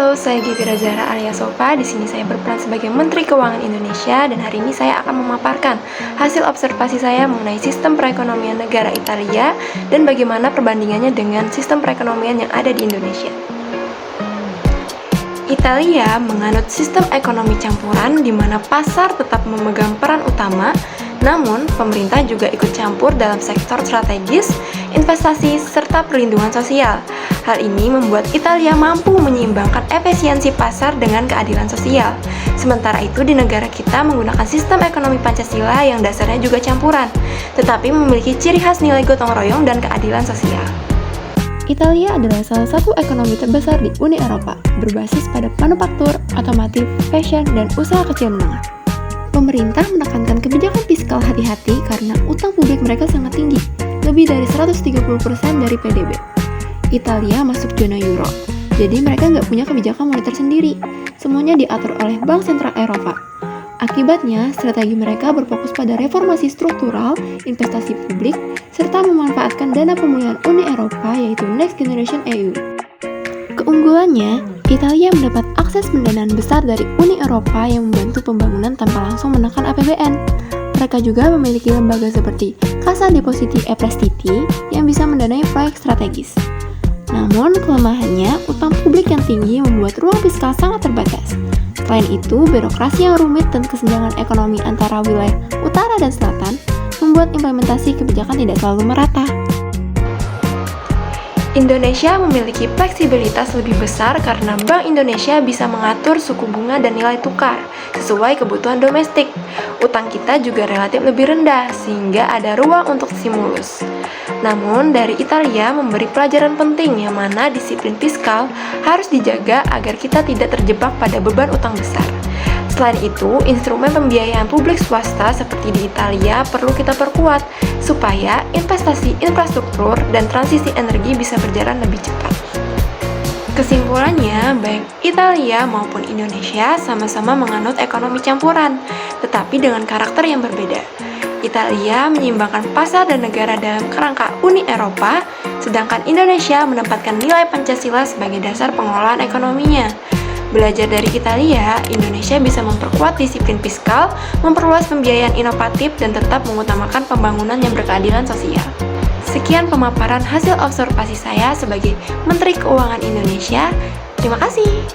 Halo, saya Givira Zahra alias Sofa. Di sini saya berperan sebagai Menteri Keuangan Indonesia dan hari ini saya akan memaparkan hasil observasi saya mengenai sistem perekonomian negara Italia dan bagaimana perbandingannya dengan sistem perekonomian yang ada di Indonesia. Italia menganut sistem ekonomi campuran di mana pasar tetap memegang peran utama, namun pemerintah juga ikut campur dalam sektor strategis, investasi, serta perlindungan sosial. Hal ini membuat Italia mampu menyeimbangkan efisiensi pasar dengan keadilan sosial. Sementara itu di negara kita menggunakan sistem ekonomi Pancasila yang dasarnya juga campuran, tetapi memiliki ciri khas nilai gotong royong dan keadilan sosial. Italia adalah salah satu ekonomi terbesar di Uni Eropa, berbasis pada manufaktur, otomotif, fashion, dan usaha kecil menengah. Pemerintah menekankan kebijakan fiskal hati-hati karena utang publik mereka sangat tinggi, lebih dari 130% dari PDB. Italia masuk zona euro, jadi mereka nggak punya kebijakan moneter sendiri. Semuanya diatur oleh Bank Sentral Eropa. Akibatnya, strategi mereka berfokus pada reformasi struktural, investasi publik, serta memanfaatkan dana pemulihan Uni Eropa yaitu Next Generation EU. Keunggulannya, Italia mendapat akses pendanaan besar dari Uni Eropa yang membantu pembangunan tanpa langsung menekan APBN. Mereka juga memiliki lembaga seperti Cassa Depositi e Prestiti yang bisa mendanai proyek strategis. Namun, kelemahannya, utang publik yang tinggi membuat ruang fiskal sangat terbatas. Selain itu, birokrasi yang rumit dan kesenjangan ekonomi antara wilayah utara dan selatan membuat implementasi kebijakan tidak selalu merata. Indonesia memiliki fleksibilitas lebih besar karena Bank Indonesia bisa mengatur suku bunga dan nilai tukar sesuai kebutuhan domestik. Utang kita juga relatif lebih rendah sehingga ada ruang untuk stimulus. Namun, dari Italia memberi pelajaran penting yang mana disiplin fiskal harus dijaga agar kita tidak terjebak pada beban utang besar. Selain itu, instrumen pembiayaan publik swasta seperti di Italia perlu kita perkuat supaya investasi infrastruktur dan transisi energi bisa berjalan lebih cepat. Kesimpulannya, baik Italia maupun Indonesia sama-sama menganut ekonomi campuran, tetapi dengan karakter yang berbeda. Italia menyeimbangkan pasar dan negara dalam kerangka Uni Eropa, sedangkan Indonesia menempatkan nilai Pancasila sebagai dasar pengelolaan ekonominya. Belajar dari Italia, Indonesia bisa memperkuat disiplin fiskal, memperluas pembiayaan inovatif, dan tetap mengutamakan pembangunan yang berkeadilan sosial. Sekian pemaparan hasil observasi saya sebagai Menteri Keuangan Indonesia. Terima kasih.